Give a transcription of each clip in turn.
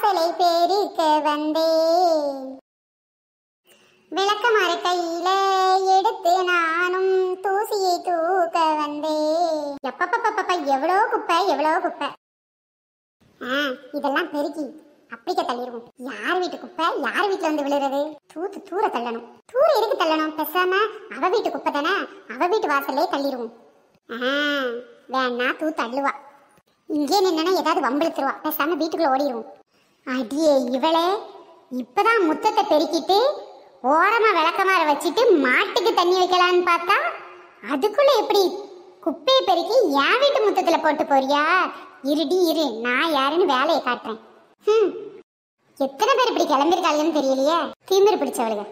வாசலை பெருக்க வந்தேன். விளக்கமர கையில எடுத்து நானும் தூசியை தூக்க வந்தேன். எப்பப்பப்பப்ப எவ்வளோ குப்பை எவ்வளோ குப்பை. இதெல்லாம் பெருக்கி அப்படிக்க தள்ளிடுவோம். யார் வீட்டு குப்பை யார் வீட்டுல வந்து விழுறது? தூர தள்ளணும். தூர எதுக்கு தள்ளணும்? பேசாம அவ வீட்டு குப்பை தானே, அவ வீட்டு வாசல்லே தள்ளிடுவோம். வேணா தள்ளுவா. இங்கே நின்னா ஏதாவது வம்பிழுத்துருவா. பேசாம வீட்டுக்குள்ள ஓடிடுவோம். அடியே இவளே, இப்பதான் முத்தத்தை பெருக்கிட்டு ஓரமா விளக்கமாற வச்சுட்டு மாட்டுக்கு தண்ணி வைக்கலான்னு பார்த்தா அதுக்குள்ள எப்படி குப்பையை பெருக்கி என் வீட்டு முத்தத்துல போட்டு போறியா? இருடி இரு, நான் யாருன்னு வேலையை காட்டுறேன். எத்தனை பேர் இப்படி கிளம்பிருக்காங்கன்னு தெரியலையே. திமிரு பிடிச்சவளுங்க.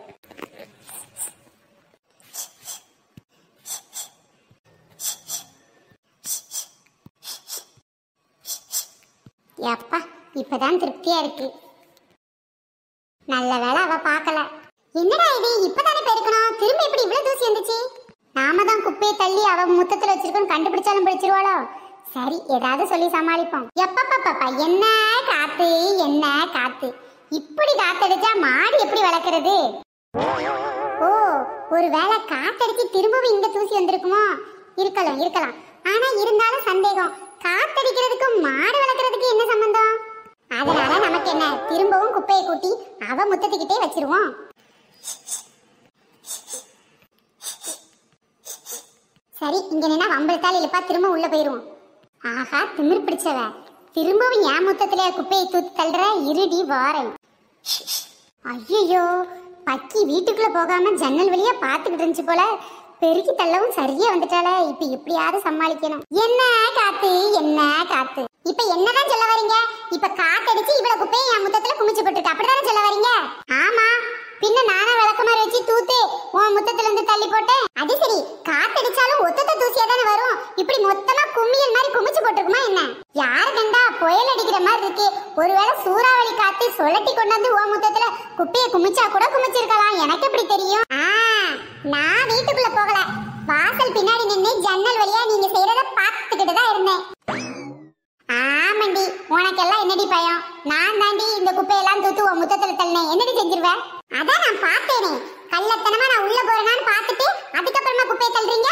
அப்பா இப்பதான் திருப்தியா இருக்கு. நல்ல வேலை அவ பாக்கல. என்னடா இது, இப்பதானே பெருக்கணும், திரும்ப இப்படி இவ்வளவு தூசி வந்துச்சு? நாம தான் குப்பையை தள்ளி அவ முத்தத்துல வச்சிருக்கோம், கண்டுபிடிச்சாலும் பிடிச்சிருவாளோ? சரி, ஏதாவது சொல்லி சமாளிப்போம். எப்பப்பா என்ன காத்து என்ன காத்து, இப்படி காத்தடிச்சா மாடு எப்படி வளர்க்கறது? ஓ, ஒரு வேளை காத்தடிச்சு திரும்பவும் இங்க தூசி வந்திருக்குமோ? இருக்கலாம். ஆனா இருந்தாலும் சந்தேகம், காத்தடிக்கிறதுக்கும் மாடு வளர்க்கறதுக்கு என்ன சம்பந்தம்? அதனால நமக்கு என்ன, திரும்பவும் குப்பையை கூட்டி அவ முத்தத்துக்கிட்டே வச்சிருவோம். சரி, இங்க நின்னா வம்பிழுத்தால் இழுப்பா, திரும்ப உள்ள போயிருவோம். ஆஹா, திமிர் பிடிச்சவ, திரும்பவும் என் முத்தத்துல குப்பையை தூத்து தள்ளுற. இருடி வாரேன். ஐயோ, பக்கி வீட்டுக்குள்ள போகாம ஜன்னல் வழியா பாத்துக்கிட்டு இருந்துச்சு போல. பெருக்கி தள்ளவும் சரியா வந்துட்டால. இப்ப எப்படியாவது சமாளிக்கணும். என்ன காத்து என்ன காத்து. இப்ப என்னதான் சொல்ல வரீங்க? இப்ப காத்தடிச்சு இவ்வளவு குப்பையை என் முத்தத்துல குமிச்சு போட்டுருக்கு, அப்படிதானே சொல்ல வரீங்க? ஆமா, பின்ன நானும் விளக்கமாரி வச்சு தூத்து உன் முத்தத்துல இருந்து தள்ளி போட்டேன். அது சரி, காத்தடிச்சாலும் ஒத்தத்த தூசியா தானே வரும். இப்படி மொத்தமா கும்மியல் மாதிரி குமிச்சு போட்டுருக்குமா என்ன? யாரு கண்டா புயல் அடிக்கிற மாதிரி இருக்கு. ஒருவேளை சூறாவளி காத்து சொல்லட்டி கொண்டு வந்து உன் முத்தத்துல குப்பையை குமிச்சா கூட குமிச்சிருக்கலாம். எனக்கு எப்படி தெரியும்? நான் வீட்டுக்குள்ள போகல, வாசல் பின்னாடி நின்று ஜன்னல் வழியா நீங்க செய்யறத பார்த்துக்கிட்டு தான் இருந்தேன். ஆமாண்டி, உனக்கெல்லாம் என்னடி பயம்? நான் தாண்டி இந்த குப்பையெல்லாம் தூத்து உன் முத்தத்துல தள்ளினேன். என்னடி செஞ்சிருவேன்? அதான் நான் பார்த்தேனே, கள்ளத்தனமா நான் உள்ள போறேனான்னு பார்த்துட்டு அதுக்கப்புறமா குப்பையை தள்ளுறீங்க.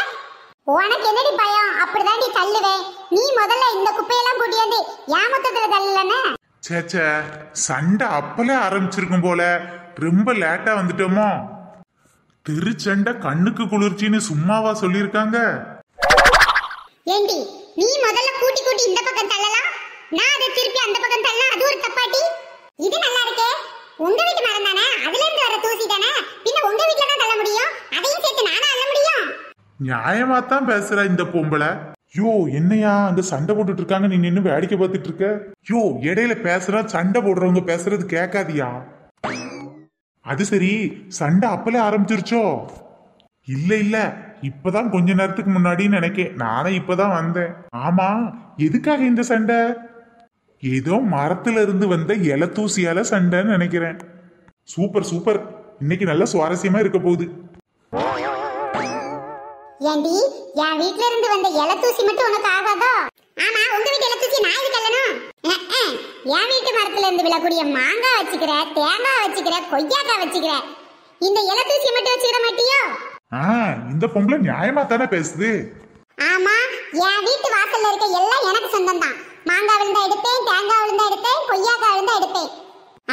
உனக்கு என்னடி பயம்? அப்படிதாண்டி தள்ளுவேன். நீ முதல்ல இந்த குப்பையெல்லாம் கூட்டியாந்து என் முத்தத்துல தள்ளலன்னு. சேச்சே, சண்டை அப்பலே ஆரம்பிச்சிருக்கும் போல. ரொம்ப லேட்டா வந்துட்டோமோ? திருச்சண்டை கண்ணுக்கு குளிர்ச்சின்னு சும்மாவா சொல்லியிருக்காங்க? ஏண்டி, நீ முதல்ல கூட்டி இந்த பக்கம் தள்ளலாம், நான் அதை திருப்பி அந்த பக்கம் தள்ளலாம். அது ஒரு தப்பாட்டி. இது நல்லா இருக்கே. உங்க வீட்டு மரம் தானே, அதுல இருந்து வர தூசி தானே, பின்ன உங்க வீட்டுல தான் தள்ள முடியும். அதையும் சேர்த்து நானா அள்ள முடியும்? நியாயமா தான் பேசுற இந்த பொம்பளை. யோ, என்னையா அங்க சண்டை போட்டுட்டு இருக்காங்க, நீ நின்னு வேடிக்கை பார்த்துட்டு இருக்க? யோ, இடையில பேசுற, சண்டை போடுறவங்க பேசுறது கேட்காதியா? அது சரி, சண்டை அப்பலே ஆரம்பிச்சிருச்சோ? இல்ல, இப்பதான் கொஞ்ச நேரத்துக்கு முன்னாடி நினைக்கேன். நானே இப்பதான் வந்தேன். ஆமா, எதுக்காக இந்த சண்டை? ஏதோ மரத்துல இருந்து வந்த இலை தூசியால சண்டைன்னு நினைக்கிறேன். சூப்பர், இன்னைக்கு நல்ல சுவாரஸ்யமா இருக்க போகுது. ஏண்டி, என் வீட்ல இருந்து வந்த இலை தூசி மட்டும் உனக்கு ஆகாதோ? ஆமா, உங்க வீட்டு இலை தூசி நான் எதுக்கு அள்ளணும்? என் வீட்டு மரத்துல இருந்து விழக்கூடிய மாங்காய் வச்சுக்கிற, தேங்காய் வச்சுக்கிற, கொய்யாக்காய் வச்சுக்கிற, இந்த இலை தூசியை மட்டும் வச்சுக்கிற மாட்டியோ? இந்த பொம்பளை நியாயமா தானே பேசுது. ஆமா, என் வீட்டு வாசல்ல இருக்க எல்லாம் எனக்கு சொந்தம் தான். மாங்காய் விழுந்தா எடுப்பேன், தேங்காய் விழுந்தா எடுப்பேன், கொய்யாக்காய் விழுந்தா எடுப்பேன்.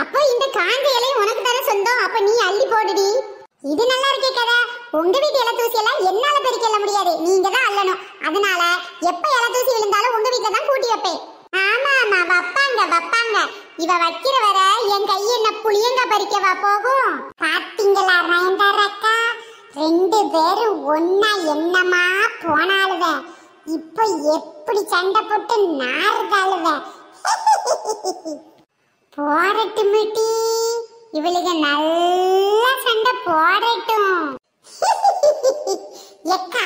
அப்போ இந்த காஞ்ச இலையும் உனக்கு தானே சொந்தம். அப்ப நீ அள்ளி போடுடி. இது நல்லா இருக்கே கதை. உங்க வீட்டு இலை தூசி எல்லாம் என்னால பெருக்க முடியாது, நீங்க தான் அள்ளணும். அதனால எப்ப இலை தூசி விழுந்தாலும் உங்க வீட்டுல தான் கூட்டி வைப்பேன். ஆமா, வப்பாங்க. இவ வைக்கிற வர என் கை என்ன புளியங்க பறிக்கவா போகும்? பாத்தீங்களா ரயன்தாரக்கா, ரெண்டு பேரும் ஒன்னா என்னமா போனாலுவ, இப்ப எப்படி சண்டை போட்டு நாறுதாளுவ. போடட்டும் மிட்டி, இவளுக்கு நல்ல சண்டை போடட்டும். எக்கா,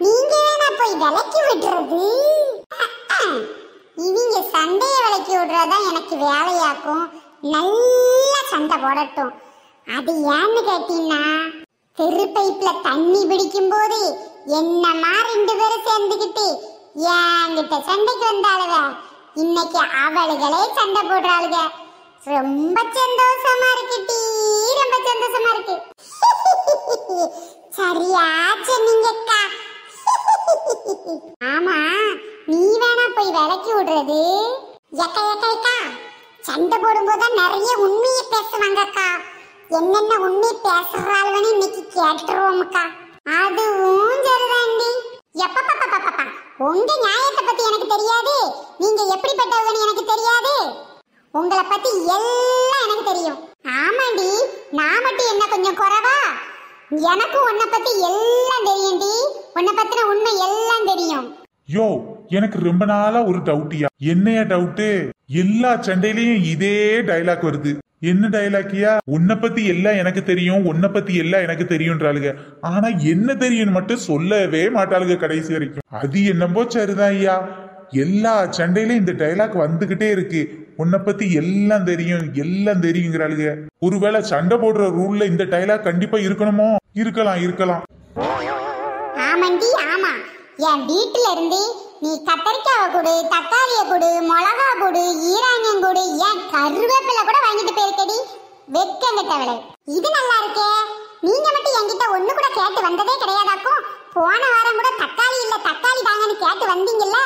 நீங்க வேணா போய் விலக்கி விடுறது. இவங்க சண்டையை விலக்கி விடுறதா எனக்கு வேலையாக்கும். நல்ல சண்டை போடட்டும். அது ஏன்னு கேட்டீங்கன்னா, தெரு பைப்ல தண்ணி பிடிக்கும் போது என்னமா ரெண்டு பேரும் சேர்ந்துக்கிட்டு என்கிட்ட சண்டைக்கு வந்தாளுவ. இன்னைக்கு அவளுகளே சண்டை போடுறாளுக. ரொம்ப சந்தோஷமா இருக்கு டி, ரொம்ப சந்தோஷமா இருக்கு. சரியா சொன்னீங்கக்கா. ஆமா, நீ வேணா போய் விளக்கி விடுறது. எக்கா எக்கா எக்கா, சண்டை போடும்போது நிறைய உண்மையை பேசுவாங்கக்கா. என்னென்ன உண்மை பேசுறாள்னு இன்னைக்கு கேட்டுருவோம்க்கா. அதுவும் சரிதாண்டி. எப்பப்பா, உங்க நியாயத்தை பத்தி எனக்கு தெரியாது, நீங்க எப்படிப்பட்டவங்கன்னு எனக்கு தெரியாது. உங்களை பத்தி எல்லாம் எனக்கு தெரியும். ஆமாண்டி, நான் மட்டும் என்ன கொஞ்சம் குறைவா? எனக்கும் உன்னை பத்தி எல்லாம் தெரியும்டி. உன்னை பத்தின உண்மை எல்லாம் தெரியும். யோ, எனக்கு ரொம்ப நாளா ஒரு டவுட்டியா. என்னையா டவுட்டு? எல்லா சண்டையிலயும் இதே டைலாக் வருது. என்ன டைலாக்கியா? உன்னை பத்தி எல்லாம் எனக்கு தெரியும், உன்னை பத்தி எல்லாம் எனக்கு தெரியும்ன்றாளுங்க. ஆனா என்ன தெரியும் மட்டும் சொல்லவே மாட்டாளுங்க கடைசி வரைக்கும். அது என்னமோ சரிதான் ஐயா, எல்லா சண்டையிலும் இந்த டைலாக் வந்துகிட்டே இருக்கு. உன்னை பத்தி எல்லாம் தெரியும், எல்லாம் தெரியுங்கிறாளுங்க. ஒருவேளை சண்டை போடுற ரூல்ல இந்த டைலாக் கண்டிப்பா இருக்கணுமோ? இருக்கலாம். ஆமாண்டி, ஆமா. என் வீட்டுல இருந்து நீ கத்தரிக்காவை கொடு, தக்காளிய கொடு, மிளகா கொடு, ஈரானியம் கொடு, ஏன் கருவேப்பிலை கூட வாங்கிட்டு போயிருக்கடி. வெக்கங்க தவளை. இது நல்லா இருக்கே. நீங்க மட்டும் என்கிட்ட ஒண்ணு கூட கேட்டு வந்ததே கிடையாதாக்கும். போன வாரம் கூட தக்காளி இல்ல தக்காளி தாங்கன்னு கேட்டு வந்தீங்கல்ல.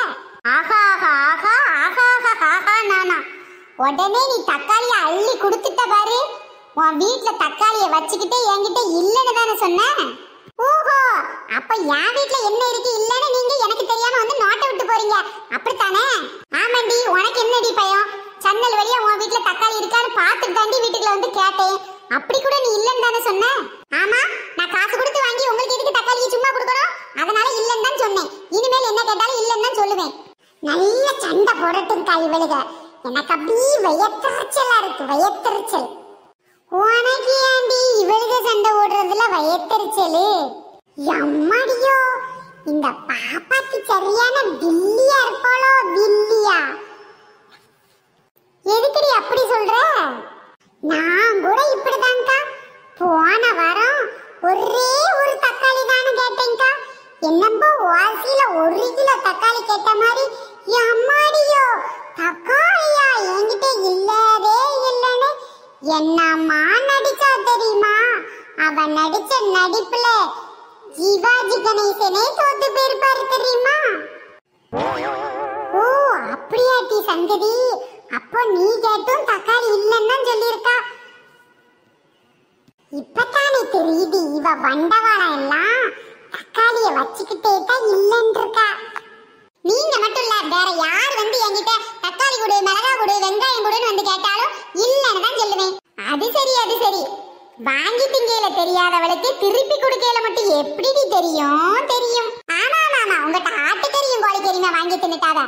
ஆஹா ஆஹா ஆஹா ஆஹா நானா. உடனே நீ தக்காளிய அள்ளி கொடுத்துட்ட பாரு. உன் வீட்டுல தக்காளிய வச்சுக்கிட்டே என்கிட்ட இல்லன்னு தானே சொன்ன. ஓஹோ, அப்ப என் வீட்டுல என்ன இருக்கு இல்லன்னு நீங்க எனக்கு தெரியாம வந்து நோட்டை விட்டு போறீங்க, அப்படித்தானே? ஆமாண்டி, உனக்கு என்னடி பயம்? சன்னல் வழியா உன் வீட்டுல தக்காளி இருக்கான்னு பார்த்துட்டு தாண்டி வீட்டுக்குள்ள வந்து கேட்டேன். அப்படி கூட நீ இல்லன்னு தானே சொன்ன. ஆமா, நான் காசு கொடுத்து வாங்கி உங்களுக்கு எதுக்கு தக்காளியை சும்மா கொடுக்கணும்? அதனால இல்லன்னு தான் சொன்னேன். இனிமேல் என்ன கேட்டாலும் இல்லன்னு தான் சொல்லுவேன். நல்ல சண்டை போடட்டும்க்கா இவளுக. எனக்கு அப்படியே வயத்தறிச்சலா இருக்கு, வயத்தறிச்சல். உனக்கு ஏண்டி இவளுக சண்டை ஓடுறதுல வயத்தறிச்சலு? எம்மாடியோ, இந்த பாப்பாக்கு சரியான வில்லியா இருப்பாளோ. வில்லியா? எதுக்குடி அப்படி சொல்ற? நான் கூட இப்படிதான்க்கா. போன வாரம் ஒரே ஒரு தக்காளி தானே கேட்டேன்க்கா. என்னப்போ வாசியில 1 கிலோ தக்காளி கேட்ட மாதிரி. எம்மாடியோ, தக்காளியா என்கிட்ட இல்லவே இல்லன்னு என்னம்மா நடிச்சா தெரியுமா? அவ நடிச்ச நடிப்புல ஜிவாஜி கணேசனே தோத்து போயிருப்பாரு தெரியுமா? ஓ, அப்படியாட்டி சங்கதி. அப்போ நீ கேட்டும் தக்காளி இல்லன்னு சொல்லியிருக்கா. இப்பதானே தெரியுது இவ வண்டவாளம் எல்லாம் தக்காளிய வச்சுக்கிட்டே தான் இல்லன்னு இருக்கா. நீங்க மட்டும் இல்ல, வேற யார் வந்து என்கிட்ட தக்காளி கொடு, மிளகா கொடு, வெங்காயம் கொடுன்னு வந்து கேட்டாலும் இல்லன்னு தான் சொல்லுவேன். அது சரி. வாங்கி திங்கையில தெரியாதவளுக்கு திருப்பி கொடுக்கையில மட்டும் எப்படி தெரியும்? ஆமா, உங்ககிட்ட ஆட்டுக்கறியும் கோழிக்கறியுமா வாங்கி தின்னுட்டாத.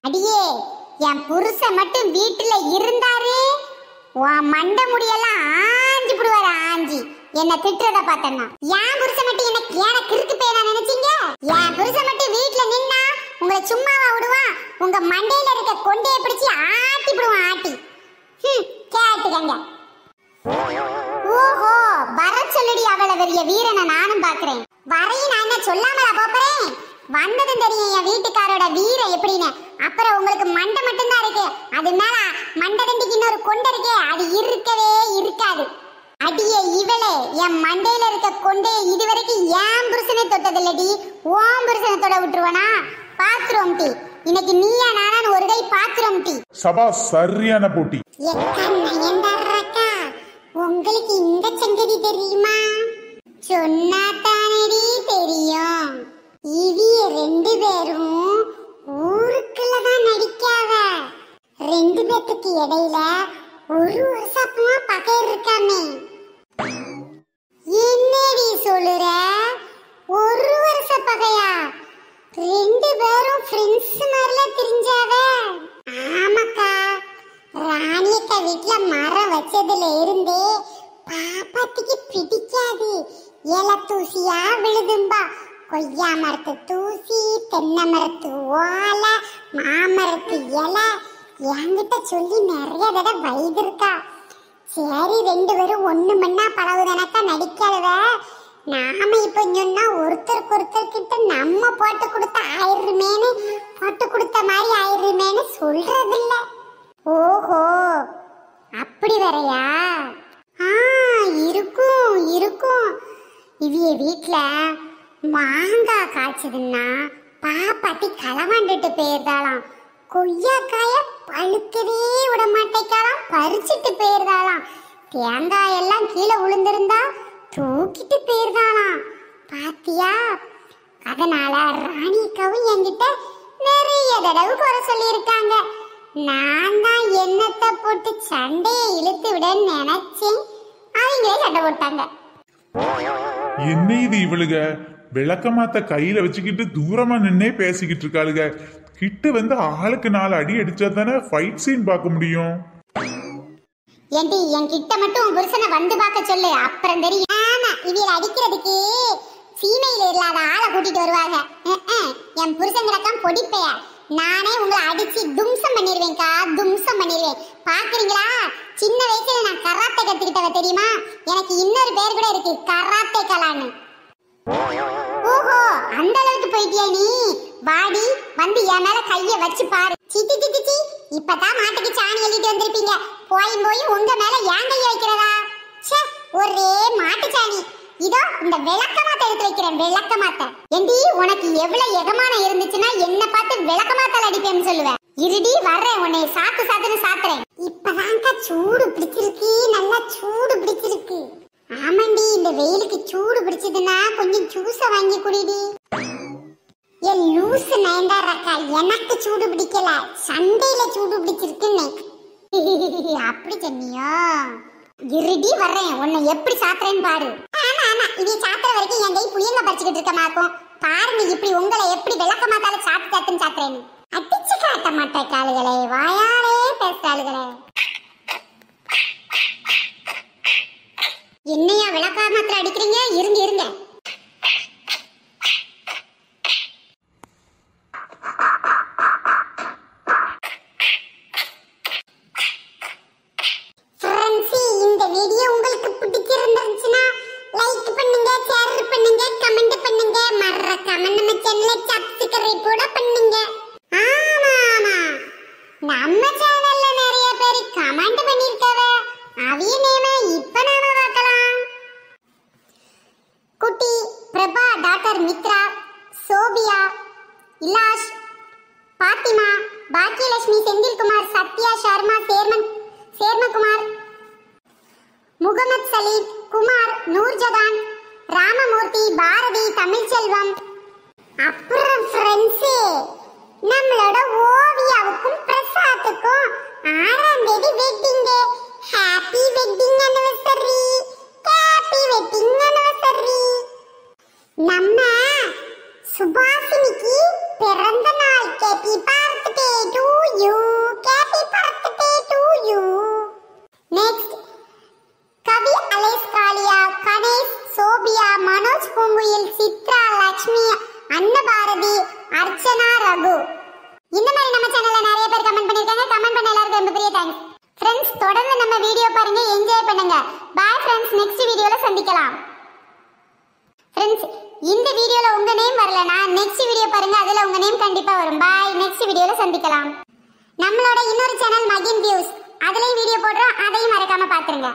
அடியே, என் புருஷன் மட்டும் வீட்டுல இருந்தாரு, உன் மண்டை முடியெல்லாம் ஆஞ்சி புடுவாரு. ஆஞ்சி என்ன திட்டுறத பார்த்தேன்னா. என் புருஷன் மட்டும் என்ன கிறுக்கு பேரா நினைச்சீங்க? என் புருஷன் மட்டும் வீட்டுல நின்னா உங்களை சும்மாவா விடுவான்? உங்க மண்டையில இருக்க கொண்டையை பிடிச்சி ஆட்டி விடுவான். ஆட்டி கேட்டுக்கங்க. ஓஹோ, வர சொல்லடி அவளை பெரிய வீரனை நானும் பாக்குறேன். வரையும் நான் என்ன சொல்லாமலா போறேன்? வந்ததும் தெரியும் என் வீட்டுக்காரோட வீரம் எப்படின்னு. அப்புறம் உங்களுக்கு மண்டை மட்டும்தான் இருக்கு, அது மேல மண்டை தண்டிக்கு இன்னொரு கொண்டை இருக்கே, அது இருக்கவே இருக்காது. அடியே இவளே, என் மண்டையில இருக்க கொண்டே இதுவரைக்கும் என் புருஷனை தொட்டதில்லடி. ஓம் புருஷனை தொட விட்டுருவனா? பாத்துருவோம் டி. இன்னைக்கு நீயா நானான்னு ஒரு கை பாத்துருவோம் டி. சபா, சரியான போட்டி. உங்களுக்கு இந்த சங்கதி தெரியுமா? சொன்னா தானடி தெரியும். இவிய 2 பேரும் ஊருக்குள்ளதான் நடிக்காவ. 2 பேத்துக்கு இடையில 1 வருஷமா பகை இருக்காமே. என்னடி சொல்லுற? 1 வருஷ பகையா? 2 பேரும் ஃப்ரெண்ட்ஸ் மாதிரில தெரிஞ்சாவ. ஆமாக்கா, ராணியக்கா வீட்டுல மரம் வச்சதுல இருந்தே பாப்பாத்திக்கு பிடிக்காது. இலை தூசியா விழுதும்பா. கொய்யா மரத்து தூசி, தென்னை மரத்து ஓலை, மாமரத்து இலை என்கிட்ட சொல்லி நிறைய தடவை வைத்திருக்கா. சரி, 2 பேரும் ஒண்ணு மண்ணா பழகுதனக்கா நடிக்காதவ. நாம இப்ப சொன்னா ஒருத்தருக்கு ஒருத்தர் கிட்ட நம்ம போட்டு கொடுத்த ஆயிருமேனு, போட்டு கொடுத்த மாதிரி ஆயிருமேனு சொல்றது இல்ல. ஓஹோ, அப்படி வரையா? இருக்கும் இருக்கும். இவிய வீட்ல மாங்காய் காய்ச்சதுன்னா பாப்பாட்டி களவாண்டுட்டு போயிருந்தாலாம். கொய்யாக்காய பழுக்கவே விட மாட்டேக்காலாம், பறிச்சுட்டு போயிருந்தாலாம். தேங்காய் எல்லாம் கீழே விழுந்திருந்தா தூக்கிட்டு போயிருந்தாலாம். பாத்தியா? அதனால ராணிக்காவும் என்கிட்ட நிறைய தடவை குறை சொல்லியிருக்காங்க. நான் தான் என்னத்தை போட்டு சண்டையை இழுத்து விட நினைச்சேன், அவங்களே சண்டை போட்டாங்க. என்ன இது இவளுக விளக்கமாத்த கையில வச்சுக்கிட்டு தூரமா நின்னே பேசிக்கிட்டு இருக்காளுக. கிட்ட வந்து ஆளுக்கு 4 அடி அடிச்சா தானே ஃபைட் சீன் பார்க்க முடியும். ஏண்டி என் கிட்ட மட்டும் உன் புருஷனை வந்து பார்க்க சொல்லு, அப்புறம் தெரியும். ஆமா, இவள அடிக்கிறதுக்கு சீமையில இல்லாத ஆளை கூட்டிட்டு வருவாங்க. என் புருஷன் கிடக்காம பொடிப்பைய நானே உங்களை அடிச்சு தும்சம் பண்ணிடுவேன்க்கா, தும்சம் பண்ணிடுவேன். பாக்குறீங்களா? சின்ன வயசுல நான் கராத்தே கத்துக்கிட்டவ தெரியுமா? எனக்கு இன்னொரு பேர் கூட இருக்கு, கராத்தே கலான்னு. ஓஹோ, அந்த அளவுக்கு போயிட்டியா நீ? வாடி வந்து என் மேல கைய வச்சு பாரு. சித்தி சித்தி சி, இப்பதான் மாட்டுக்கு சாணி எழுதிட்டு வந்திருப்பீங்க. போய் உங்க மேல ஏன் கைய வைக்கிறதா? ச்சே, ஒரே மாட்டு சாணி. இதோ இந்த விளக்கமாத்த எடுத்து வைக்கிறேன், விளக்கமாத்த. ஏண்டி உனக்கு எவ்வளவு எகமானம் இருந்துச்சுன்னா என்ன பார்த்து விளக்கமாத்தால அடிப்பேன்னு சொல்லுவேன். இருடி வர்றேன், உன்னை சாத்து சாத்துன்னு சாத்துறேன். இப்பதான்க்கா சூடு பிடிச்சிருக்கு, நல்லா சூடு பிடிச்சிருக்கு. ஆமாண்டி, இந்த வெயிலுக்கு சூடு பிடிச்சதுன்னா கொஞ்சம் ஜூஸ வாங்கி குடிடி. என் லூசு நயன்தாராக்கா, எனக்கு சூடு பிடிக்கல, சண்டையில சூடு பிடிச்சிருக்குன்னு. அப்படி சொன்னியோ? இருடி வர்றேன், உன்னை எப்படி சாத்துறேன்னு பாரு. ஆமா ஆமா, இதை சாத்துற வரைக்கும் என் கை புளியங்க பறிச்சுக்கிட்டு இருக்க மாக்கும். பாருங்க இப்படி உங்களை எப்படி விளக்கமாத்தால சாத்து சாத்துன்னு சாத்துறேன்னு. அடிச்சு காட்ட மாட்டேன் காலுகளே, வாயாலே பேசாளுகளே. என்னையா விளக்கமாத்திர அடிக்கிறீங்க? இருங்க இருங்க. இந்த வீடியோ உங்களுக்கு பிடிச்சிருந்துச்சுன்னா லைக் பண்ணுங்க, ஷேர் பண்ணுங்க, கமெண்ட் பண்ணுங்க, மறக்காம நம்ம சேனலை சப்ஸ்கிரைப் கூட பண்ணுங்க. ஆமா ஆமா, நம்ம சேனல்ல நிறைய பேர் கமெண்ட் பண்ணிருக்கவ, அவிய நேம இப்ப நாம பார்க்கலாம். Kutty, Prabha, doctor Mitra, Sophia, Ilash, Fathima, Bhagyalakshmi, Senthilkumar, Sathya, Sharma, Sermakumar, Mohammed Salim, Kumar, Noorjahan, Ramamoorthy, Bharathi, Tamilselvam. அப்புறம் ஃப்ரெண்ட்ஸே, நம்மளோட ஓவியாவுக்கும் பிரசாத்துக்கும் 6ஆம் தேதி wedding. Happy wedding anniversary, happy wedding anniversary. நம்ம சுபாஷினிக்கு பிறந்த நாள். Happy birthday to you, happy birthday to you. Next Kavi அலேஸ் காளியா, கணேஷ், சோபியா, மனோஜ் பூங்குயில், சித்ரா, லட்சுமி, அன்னபாரதி, அர்ச்சனா, ரகு. இந்த மாதிரி நம்ம சேனல்ல நிறைய பேர் கமெண்ட் பண்ணிருக்காங்க. கமெண்ட் பண்ண எல்லாருக்கும் ரொம்ப பெரிய தேங்க்ஸ். ஃப்ரெண்ட்ஸ், தொடர்ந்து நம்ம வீடியோ பாருங்க, என்ஜாய் பண்ணுங்க. பாய் ஃப்ரெண்ட்ஸ், நெக்ஸ்ட் வீடியோல சந்திக்கலாம். ஃப்ரெண்ட்ஸ், இந்த வீடியோல உங்க நேம் வரலனா நெக்ஸ்ட் வீடியோ பாருங்க, அதுல உங்க நேம் கண்டிப்பா வரும். பாய், நெக்ஸ்ட் வீடியோல சந்திக்கலாம். நம்மளோட இன்னொரு சேனல் மகின் வியூஸ், அதுலயும் வீடியோ போடுறோம், அதையும் மறக்காம பாத்துருங்க.